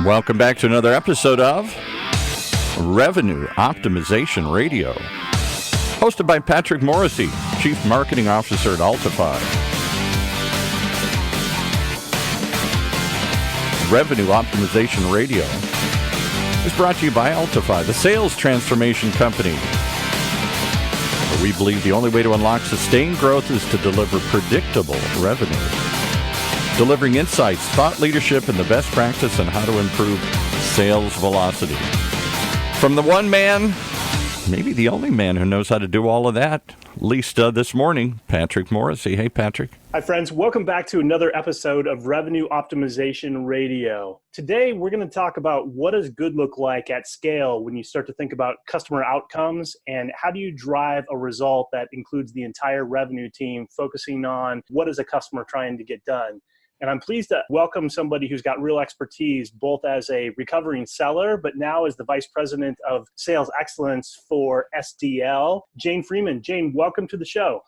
Welcome back to another episode of Revenue Optimization Radio, hosted by Patrick Morrissey, Chief Marketing Officer at Altify. Revenue Optimization Radio is brought to you by Altify, the sales transformation company. Where we believe the only way to unlock sustained growth is to deliver predictable revenue. Delivering insights, thought leadership, and the best practice on how to improve sales velocity. From the one man, maybe the only man who knows how to do all of that, at least this morning, Patrick Morrissey. Hey, Patrick. Hi, friends. Welcome back to another episode of Revenue Optimization Radio. Today, we're going to talk about what does good look like at scale when you start to think about customer outcomes, and how do you drive a result that includes the entire revenue team focusing on what is a customer trying to get done. And I'm pleased to welcome somebody who's got real expertise, both as a recovering seller, but now as the Vice President of Sales Excellence for SDL, Jane Freeman. Jane, welcome to the show.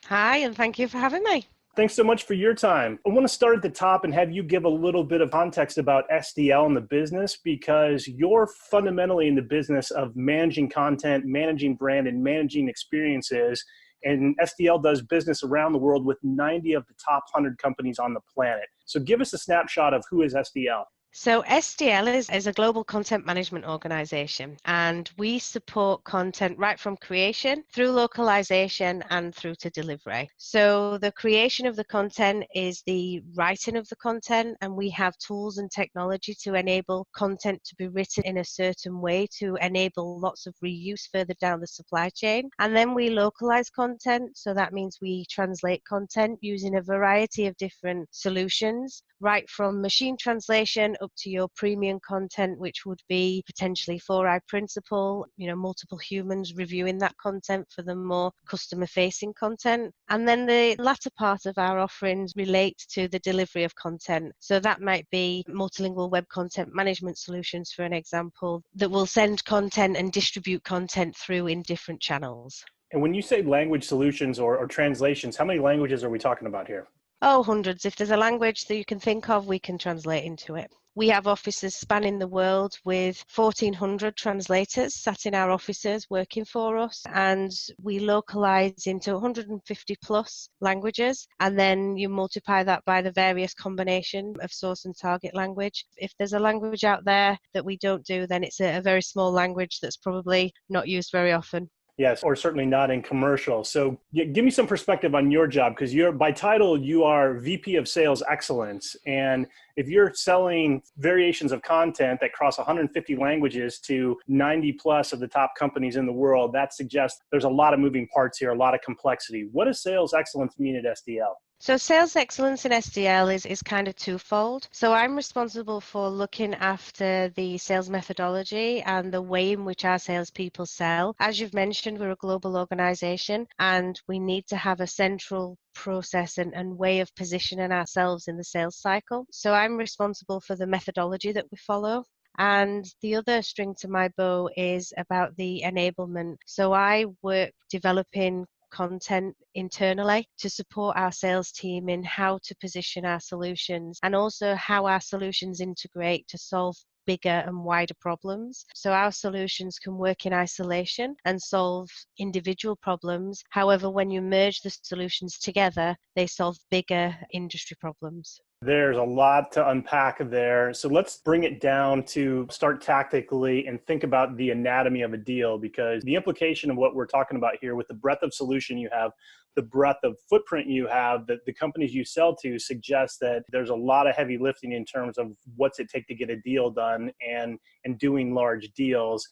Hi, and thank you for having me. Thanks so much for your time. I want to start at the top and have you give a little bit of context about SDL and the business, because you're fundamentally in the business of managing content, managing brand, and managing experiences. And SDL does business around the world with 90 of the top 100 companies on the planet. So give us a snapshot of who is SDL. So SDL is a global content management organization, and we support content right from creation through localization and through to delivery. So the creation of the content is the writing of the content, and we have tools and technology to enable content to be written in a certain way to enable lots of reuse further down the supply chain. And then we localize content. So that means we translate content using a variety of different solutions, right from machine translation up to your premium content, which would be potentially 4i principle, multiple humans reviewing that content for the more customer-facing content. And then the latter part of our offerings relate to the delivery of content. So that might be multilingual web content management solutions, for an example, that will send content and distribute content through in different channels. And when you say language solutions or translations, how many languages are we talking about here? Oh, hundreds. If there's a language that you can think of, we can translate into it. We have offices spanning the world with 1,400 translators sat in our offices working for us, and we localize into 150 plus languages, and then you multiply that by the various combination of source and target language. If there's a language out there that we don't do, then it's a very small language that's probably not used very often. Yes, or certainly not in commercial. So give me some perspective on your job, because by title, you are VP of Sales Excellence. And if you're selling variations of content that cross 150 languages to 90 plus of the top companies in the world, that suggests there's a lot of moving parts here, a lot of complexity. What does Sales Excellence mean at SDL? So sales excellence in SDL is kind of twofold. So I'm responsible for looking after the sales methodology and the way in which our salespeople sell. As you've mentioned, we're a global organization, and we need to have a central process and way of positioning ourselves in the sales cycle. So I'm responsible for the methodology that we follow. And the other string to my bow is about the enablement. So I work developing content internally to support our sales team in how to position our solutions, and also how our solutions integrate to solve bigger and wider problems. So our solutions can work in isolation and solve individual problems. However, when you merge the solutions together, they solve bigger industry problems. There's a lot to unpack there. So let's bring it down to start tactically and think about the anatomy of a deal, because the implication of what we're talking about here with the breadth of solution you have, the breadth of footprint you have, that the companies you sell to suggests that there's a lot of heavy lifting in terms of what's it take to get a deal done and doing large deals.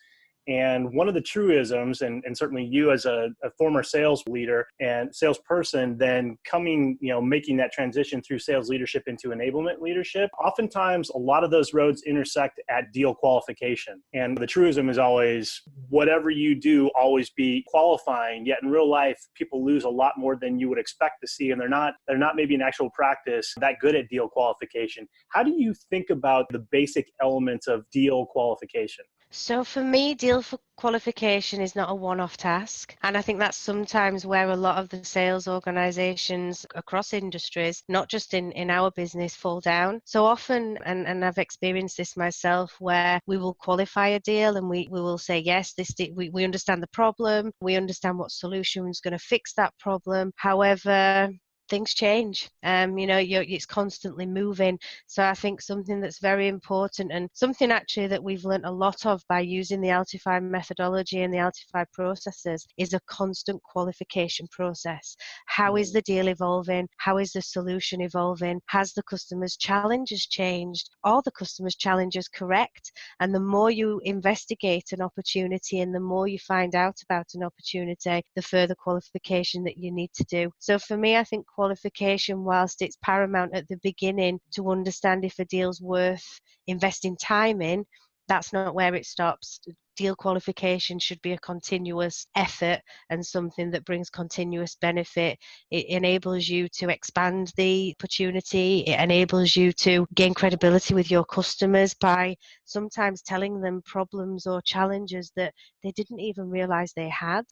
And one of the truisms, and certainly you as a former sales leader and salesperson, then coming, making that transition through sales leadership into enablement leadership, oftentimes a lot of those roads intersect at deal qualification. And the truism is always, whatever you do, always be qualifying. Yet in real life, people lose a lot more than you would expect to see, and they're not maybe in actual practice that good at deal qualification. How do you think about the basic elements of deal qualification? So for me, deal for qualification is not a one-off task. And I think that's sometimes where a lot of the sales organizations across industries, not just in our business, fall down. So often, and I've experienced this myself, where we will qualify a deal and we will say, yes, we understand the problem, we understand what solution is going to fix that problem. However, things change. It's constantly moving. So I think something that's very important, and something actually that we've learned a lot of by using the Altify methodology and the Altify processes, is a constant qualification process. How is the deal evolving? How is the solution evolving? Has the customer's challenges changed? Are the customer's challenges correct? And the more you investigate an opportunity and the more you find out about an opportunity, the further qualification that you need to do. So for me, I think qualification, whilst it's paramount at the beginning to understand if a deal's worth investing time in, that's not where it stops. Deal qualification should be a continuous effort and something that brings continuous benefit. It enables you to expand the opportunity. It enables you to gain credibility with your customers by sometimes telling them problems or challenges that they didn't even realize they had.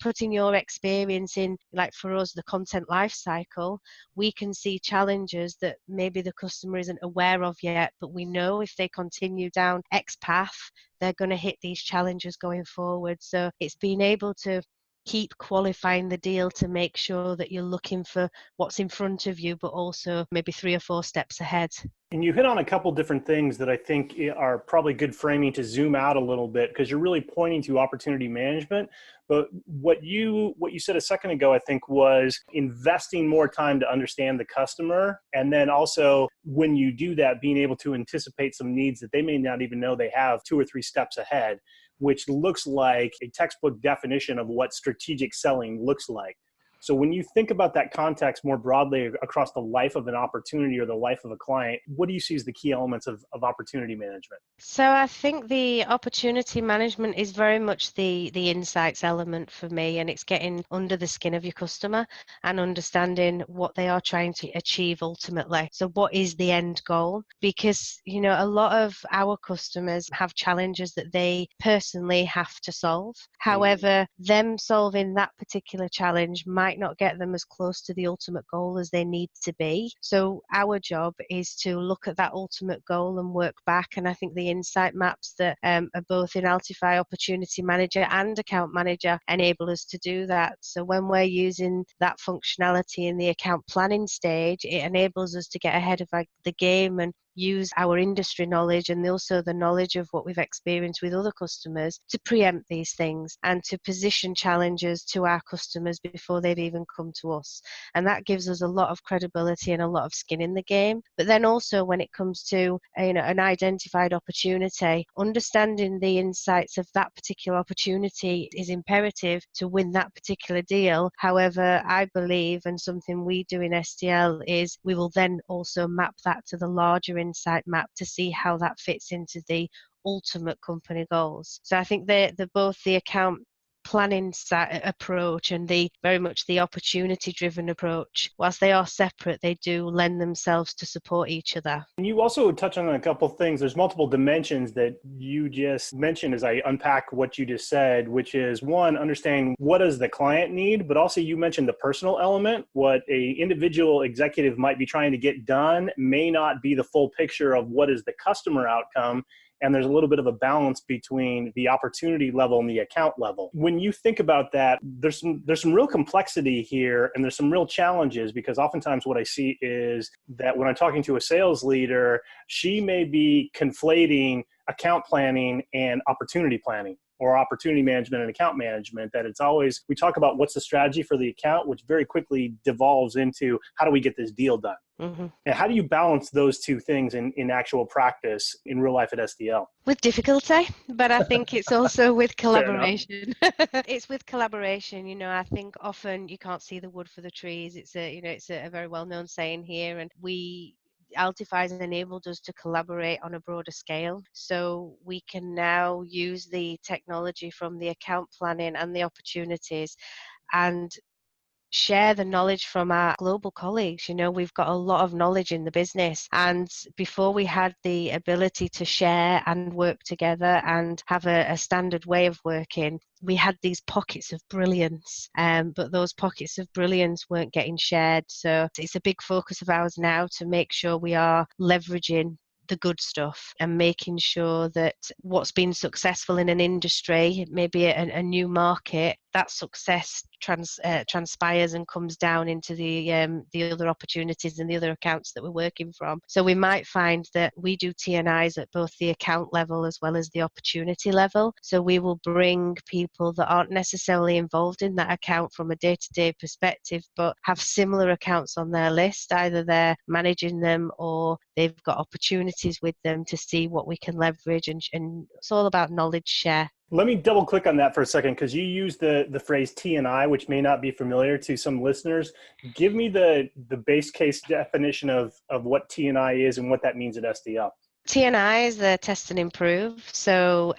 Putting your experience in, like for us, the content life cycle, we can see challenges that maybe the customer isn't aware of yet, but we know if they continue down X path, they're going to hit these challenges going forward. So it's being able to keep qualifying the deal to make sure that you're looking for what's in front of you, but also maybe 3 or 4 steps ahead. And you hit on a couple different things that I think are probably good framing to zoom out a little bit, because you're really pointing to opportunity management. But what you said a second ago, I think, was investing more time to understand the customer. And then also, when you do that, being able to anticipate some needs that they may not even know they have 2 or 3 steps ahead, which looks like a textbook definition of what strategic selling looks like. So when you think about that context more broadly across the life of an opportunity or the life of a client, what do you see as the key elements of opportunity management? So I think the opportunity management is very much the insights element for me, and it's getting under the skin of your customer and understanding what they are trying to achieve ultimately. So what is the end goal? Because, a lot of our customers have challenges that they personally have to solve. However, them solving that particular challenge might not get them as close to the ultimate goal as they need to be. So our job is to look at that ultimate goal and work back. And I think the insight maps that are both in Altify Opportunity Manager and Account Manager enable us to do that. So when we're using that functionality in the account planning stage, it enables us to get ahead of the game and use our industry knowledge and also the knowledge of what we've experienced with other customers to preempt these things and to position challenges to our customers before they've even come to us. And that gives us a lot of credibility and a lot of skin in the game. But then also when it comes to an identified opportunity, understanding the insights of that particular opportunity is imperative to win that particular deal. However, I believe, and something we do in SDL, is we will then also map that to the larger insight map to see how that fits into the ultimate company goals. So I think they're both the account planning approach and the very much the opportunity driven approach, whilst they are separate, they do lend themselves to support each other. And you also touch on a couple of things. There's multiple dimensions that you just mentioned as I unpack what you just said, which is one, understanding what does the client need, but also you mentioned the personal element. What a individual executive might be trying to get done may not be the full picture of what is the customer outcome. And there's a little bit of a balance between the opportunity level and the account level. When you think about that, there's some real complexity here, and there's some real challenges, because oftentimes what I see is that when I'm talking to a sales leader, she may be conflating account planning and opportunity planning, or opportunity management and account management. That it's always, we talk about what's the strategy for the account, which very quickly devolves into how do we get this deal done? Mm-hmm. And how do you balance those two things in actual practice in real life at SDL? With difficulty, but I think it's also with collaboration. It's with collaboration. I think often you can't see the wood for the trees. It's a very well-known saying here, and Altify has enabled us to collaborate on a broader scale. So we can now use the technology from the account planning and the opportunities and share the knowledge from our global colleagues. We've got a lot of knowledge in the business, and before we had the ability to share and work together and have a standard way of working, we had these pockets of brilliance, but those pockets of brilliance weren't getting shared. So it's a big focus of ours now to make sure we are leveraging the good stuff and making sure that what's been successful in an industry, maybe a new market, that success transpires and comes down into the other opportunities and the other accounts that we're working from. So we might find that we do T&Is at both the account level as well as the opportunity level. So we will bring people that aren't necessarily involved in that account from a day-to-day perspective, but have similar accounts on their list. Either they're managing them or they've got opportunities with them to see what we can leverage, and it's all about knowledge share. Let me double click on that for a second, because you used the phrase T&I, which may not be familiar to some listeners. Give me the base case definition of what T&I is and what that means at SDL. T&I is the test and improve. So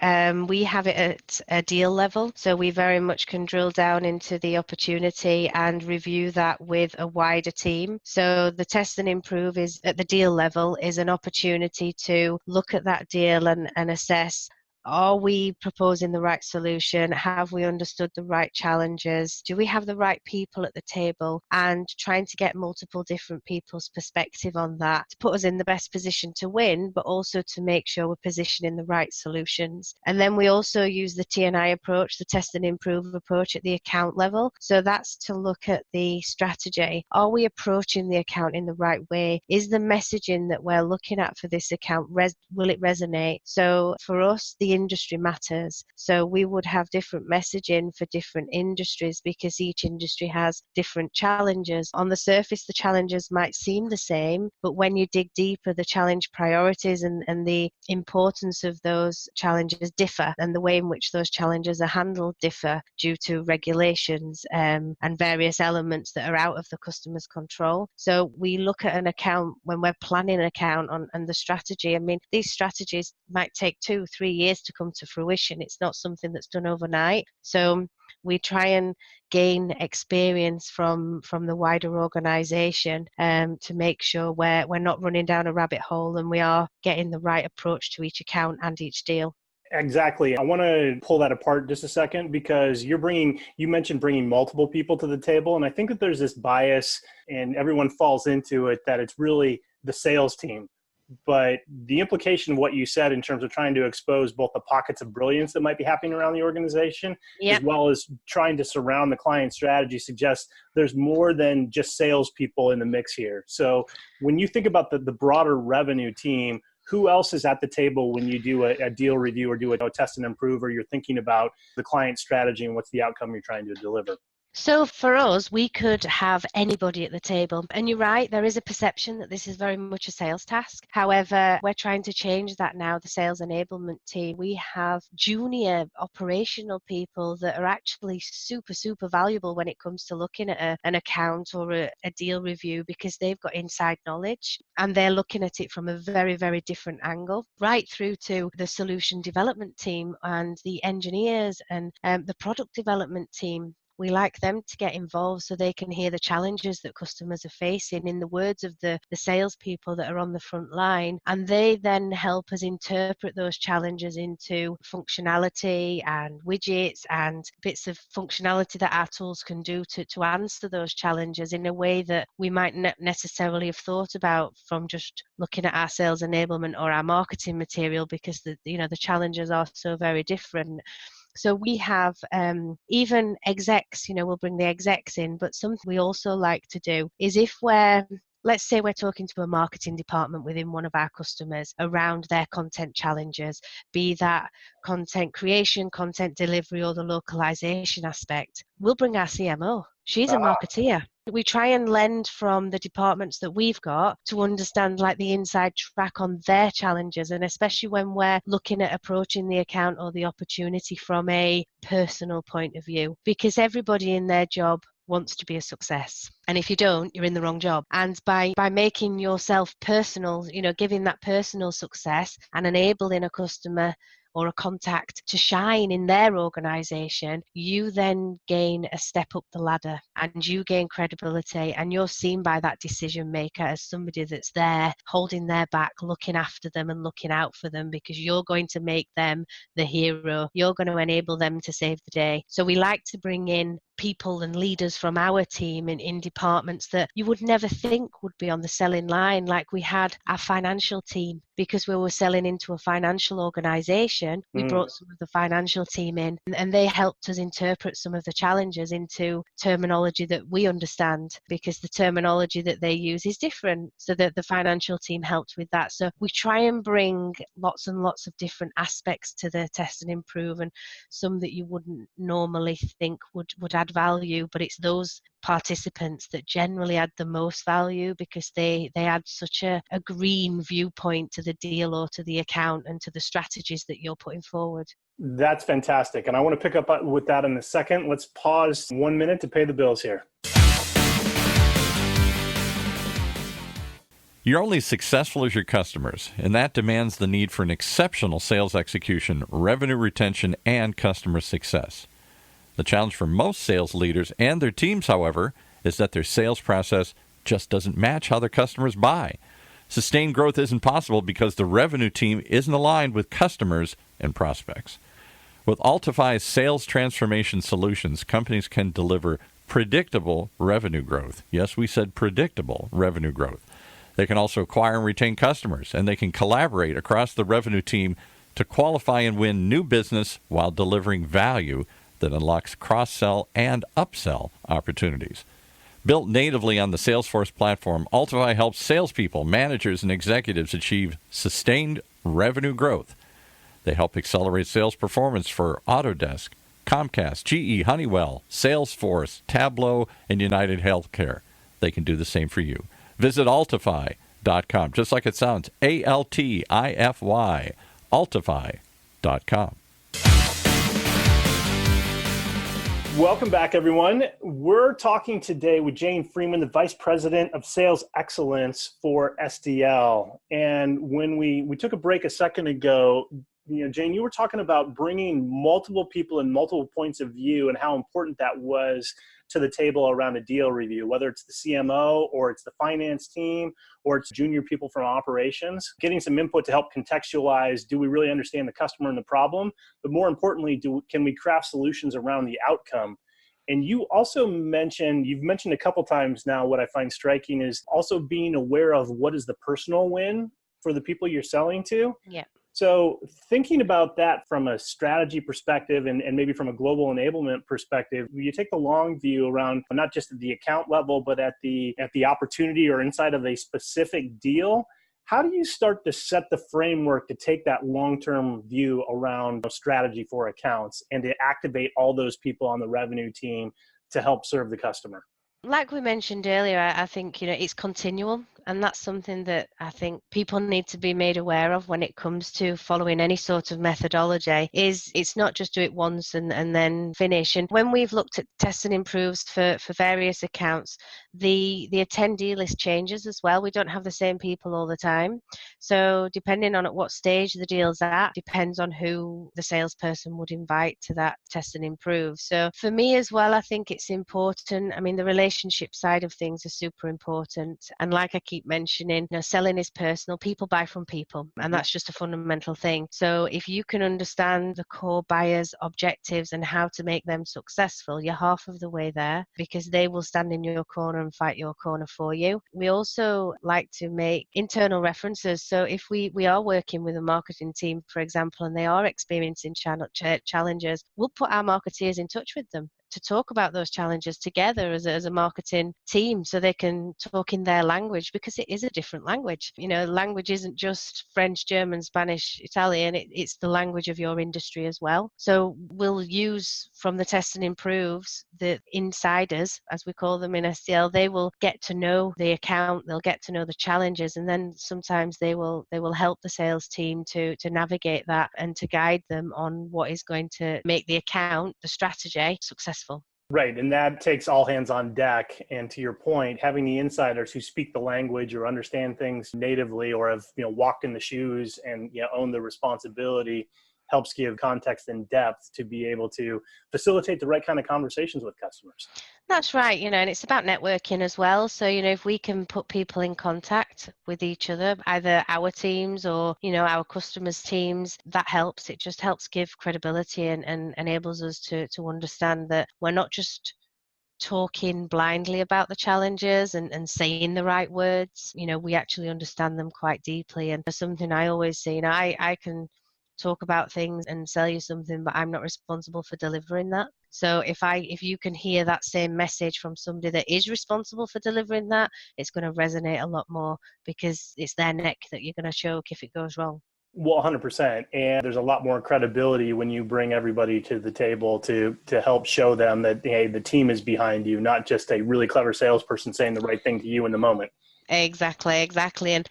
we have it at a deal level. So we very much can drill down into the opportunity and review that with a wider team. So the test and improve is at the deal level, is an opportunity to look at that deal and assess, are we proposing the right solution? Have we understood the right challenges? Do we have the right people at the table? And trying to get multiple different people's perspective on that to put us in the best position to win, but also to make sure we're positioning the right solutions. And then we also use the T&I approach, the test and improve approach at the account level. So that's to look at the strategy. Are we approaching the account in the right way? Is the messaging that we're looking at for this account, will it resonate? So for us, the industry matters. So we would have different messaging for different industries because each industry has different challenges. On the surface, the challenges might seem the same, but when you dig deeper, the challenge priorities and the importance of those challenges differ, and the way in which those challenges are handled differ due to regulations and various elements that are out of the customer's control. So we look at an account when we're planning an account and the strategy. I mean, these strategies might take 2-3 years to come to fruition. It's not something that's done overnight. So we try and gain experience from the wider organization to make sure we're not running down a rabbit hole and we are getting the right approach to each account and each deal. Exactly. I want to pull that apart just a second, because you mentioned bringing multiple people to the table. And I think that there's this bias and everyone falls into it that it's really the sales team. But the implication of what you said in terms of trying to expose both the pockets of brilliance that might be happening around the organization, as well as trying to surround the client strategy, suggests there's more than just salespeople in the mix here. So when you think about the broader revenue team, who else is at the table when you do a deal review or do a test and improve, or you're thinking about the client strategy and what's the outcome you're trying to deliver? So for us, we could have anybody at the table. And you're right, there is a perception that this is very much a sales task. However, we're trying to change that now, the sales enablement team. We have junior operational people that are actually super, super valuable when it comes to looking at an account or a deal review, because they've got inside knowledge and they're looking at it from a very, very different angle, right through to the solution development team and the engineers and the product development team. We like them to get involved so they can hear the challenges that customers are facing in the words of the salespeople that are on the front line. And they then help us interpret those challenges into functionality and widgets and bits of functionality that our tools can do to answer those challenges in a way that we might not necessarily have thought about from just looking at our sales enablement or our marketing material, because the challenges are so very different. So we have even execs, we'll bring the execs in, but something we also like to do is let's say we're talking to a marketing department within one of our customers around their content challenges, be that content creation, content delivery, or the localization aspect. We'll bring our CMO. She's a marketeer. We try and lend from the departments that we've got to understand like the inside track on their challenges, and especially when we're looking at approaching the account or the opportunity from a personal point of view, because everybody in their job wants to be a success. And if you don't, you're in the wrong job. And by making yourself personal, giving that personal success and enabling a customer or a contact to shine in their organization, you then gain a step up the ladder and you gain credibility, and you're seen by that decision maker as somebody that's there holding their back, looking after them and looking out for them, because you're going to make them the hero. You're going to enable them to save the day. So we like to bring in people and leaders from our team in departments that you would never think would be on the selling line. Like we had our financial team, because we were selling into a financial organization. We brought some of the financial team in, and they helped us interpret some of the challenges into terminology that we understand, because the terminology that they use is different. So that the financial team helped with that. So we try and bring lots and lots of different aspects to the test and improve, and some that you wouldn't normally think would add value, but it's those participants that generally add the most value, because they add such a green viewpoint to the deal or to the account and to the strategies that you're putting forward. That's fantastic. And I want to pick up with that in a second. Let's pause 1 minute to pay the bills here. You're only as successful as your customers, and that demands the need for an exceptional sales execution, revenue retention, and customer success. The challenge for most sales leaders and their teams, however, is that their sales process just doesn't match how their customers buy. Sustained growth isn't possible because the revenue team isn't aligned with customers and prospects. With Altify's sales transformation solutions, companies can deliver predictable revenue growth. Yes, we said predictable revenue growth. They can also acquire and retain customers, and they can collaborate across the revenue team to qualify and win new business while delivering value that unlocks cross-sell and upsell opportunities. Built natively on the Salesforce platform, Altify helps salespeople, managers, and executives achieve sustained revenue growth. They help accelerate sales performance for Autodesk, Comcast, GE, Honeywell, Salesforce, Tableau, and United Healthcare. They can do the same for you. Visit Altify.com, just like it sounds, Altify, Altify.com. Welcome back, everyone. We're talking today with Jane Freeman, the Vice President of Sales Excellence for SDL. And when we took a break a second ago, Jane, you were talking about bringing multiple people and multiple points of view and how important that was to the table around a deal review, whether it's the CMO or it's the finance team or it's junior people from operations, getting some input to help contextualize, do we really understand the customer and the problem? But more importantly, can we craft solutions around the outcome? And you also you've mentioned a couple times now, what I find striking is also being aware of what is the personal win for the people you're selling to. Yeah. So thinking about that from a strategy perspective and maybe from a global enablement perspective, you take the long view around not just at the account level, but at the opportunity or inside of a specific deal. How do you start to set the framework to take that long-term view around strategy for accounts and to activate all those people on the revenue team to help serve the customer? Like we mentioned earlier, I think, it's continual. And that's something that I think people need to be made aware of when it comes to following any sort of methodology. Is it's not just do it once and then finish. And when we've looked at test and improves for various accounts, the attendee list changes as well. We don't have the same people all the time. So depending on at what stage the deal's at, depends on who the salesperson would invite to that test and improve. So for me as well, I think it's important. I mean, the relationship side of things is super important. And like I keep mentioning, selling is personal. People buy from people, and that's just a fundamental thing. So if you can understand the core buyer's objectives and how to make them successful, you're half of the way there, because they will stand in your corner and fight your corner for you. We also like to make internal references. So if we are working with a marketing team, for example, and they are experiencing challenges, we'll put our marketeers in touch with them to talk about those challenges together as a marketing team, so they can talk in their language, because it is a different language. Language isn't just French, German, Spanish, Italian. It's the language of your industry as well. So we'll use from the test and improves, the insiders, as we call them in SDL, they will get to know the account, they'll get to know the challenges, and then sometimes they will help the sales team to navigate that and to guide them on what is going to make the account, the strategy, successful. Right. And that takes all hands on deck. And to your point, having the insiders who speak the language or understand things natively or have, walked in the shoes and, own the responsibility helps give context and depth to be able to facilitate the right kind of conversations with customers. That's right, and it's about networking as well. So, if we can put people in contact with each other, either our teams or, our customers' teams, that helps. It just helps give credibility and enables us to understand that we're not just talking blindly about the challenges and saying the right words. We actually understand them quite deeply. And there's something I always say, I can talk about things and sell you something, but I'm not responsible for delivering that. So if you can hear that same message from somebody that is responsible for delivering that, it's going to resonate a lot more, because it's their neck that you're going to choke if it goes wrong. Well, 100%. And there's a lot more credibility when you bring everybody to the table to help show them that, hey, the team is behind you, not just a really clever salesperson saying the right thing to you in the moment. Exactly.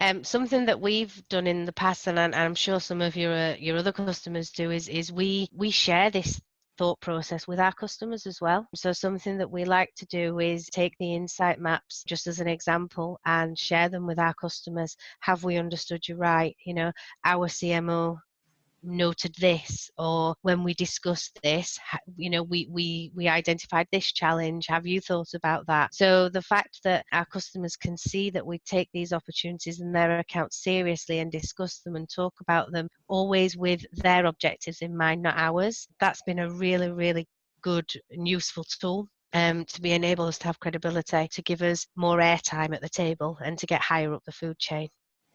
And something that we've done in the past, and I'm sure some of your other customers do, is we share this thought process with our customers as well. So something that we like to do is take the insight maps, just as an example, and share them with our customers. Have we understood you right? Our CMO noted this, or when we discussed this, we identified this challenge. Have you thought about that? So the fact that our customers can see that we take these opportunities in their accounts seriously and discuss them and talk about them, always with their objectives in mind, not ours, that's been a really, really good and useful tool to be enable us to have credibility, to give us more airtime at the table, and to get higher up the food chain.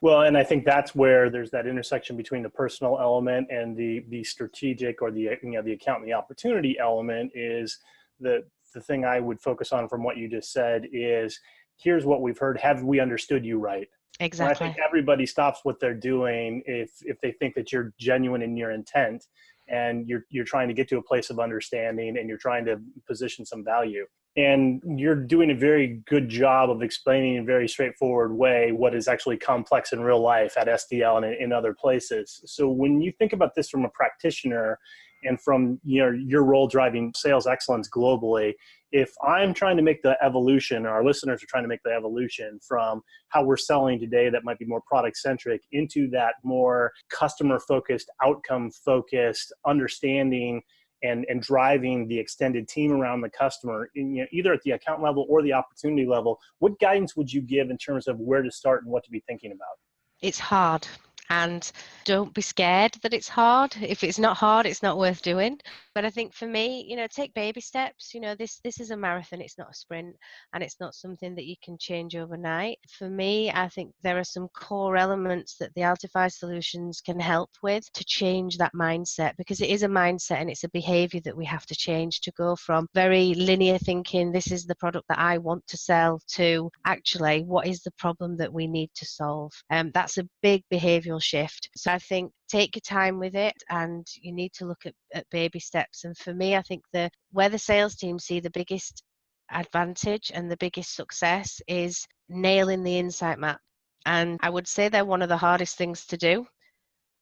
Well, and I think that's where there's that intersection between the personal element and the strategic, or the the account and the opportunity element. Is the thing I would focus on from what you just said is, here's what we've heard. Have we understood you right? Exactly. And I think everybody stops what they're doing if they think that you're genuine in your intent, and you're trying to get to a place of understanding, and you're trying to position some value. And you're doing a very good job of explaining in a very straightforward way what is actually complex in real life at SDL and in other places. So when you think about this from a practitioner and from your role driving sales excellence globally, if I'm trying to make the evolution, or our listeners are trying to make the evolution from how we're selling today that might be more product centric into that more customer focused, outcome focused understanding, and driving the extended team around the customer, either at the account level or the opportunity level, what guidance would you give in terms of where to start and what to be thinking about? It's hard. And don't be scared that it's hard. If it's not hard, it's not worth doing. But I think for me, take baby steps. This is a marathon, it's not a sprint, and it's not something that you can change overnight. For me, I think there are some core elements that the Altify solutions can help with to change that mindset, because it is a mindset and it's a behavior that we have to change, to go from very linear thinking, this is the product that I want to sell, to actually, what is the problem that we need to solve? That's a big behavioral shift. So I think take your time with it, and you need to look at baby steps. And for me, I think where the sales team see the biggest advantage and the biggest success is nailing the insight map. And I would say they're one of the hardest things to do.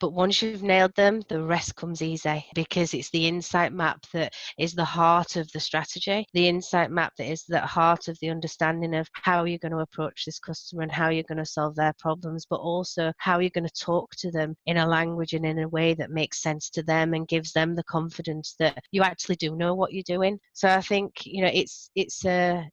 But once you've nailed them, the rest comes easy, because it's the insight map that is the heart of the strategy, the insight map that is the heart of the understanding of how you're going to approach this customer and how you're going to solve their problems, but also how you're going to talk to them in a language and in a way that makes sense to them and gives them the confidence that you actually do know what you're doing. So I think, it's a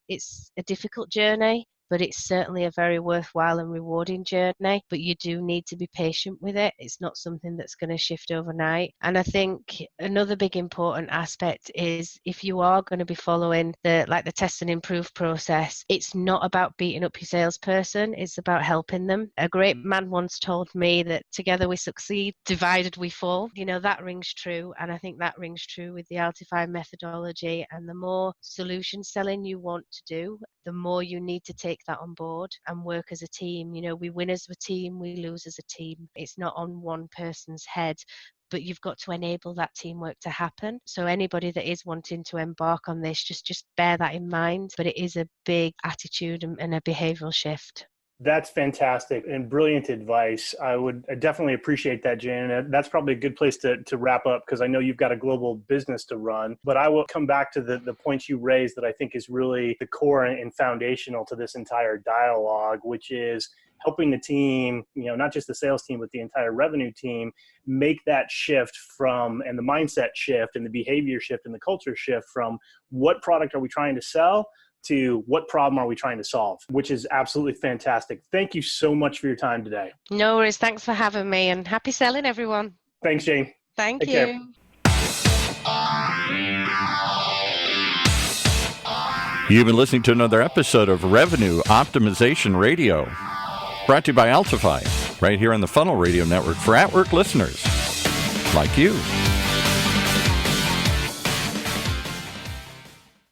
difficult journey, but it's certainly a very worthwhile and rewarding journey. But you do need to be patient with it. It's not something that's going to shift overnight. And I think another big important aspect is, if you are going to be following the test and improve process, it's not about beating up your salesperson, it's about helping them. A great man once told me that together we succeed, divided we fall. That rings true. And I think that rings true with the Altify methodology. And the more solution selling you want to do, the more you need to take that on board and work as a team. We win as a team, we lose as a team. It's not on one person's head, but you've got to enable that teamwork to happen. So anybody that is wanting to embark on this, just bear that in mind. But it is a big attitude and a behavioral shift. That's fantastic and brilliant advice. I definitely appreciate that, Jan. That's probably a good place to wrap up, because I know you've got a global business to run. But I will come back to the points you raised that I think is really the core and foundational to this entire dialogue, which is helping the team, not just the sales team, but the entire revenue team, make that shift and the mindset shift and the behavior shift and the culture shift from what product are we trying to sell to what problem are we trying to solve, which is absolutely fantastic. Thank you so much for your time today. No worries. Thanks for having me, and happy selling, everyone. Thanks, Jane. Thank Take you. care. You've been listening to another episode of Revenue Optimization Radio, brought to you by Altify, right here on the Funnel Radio Network for at-work listeners like you.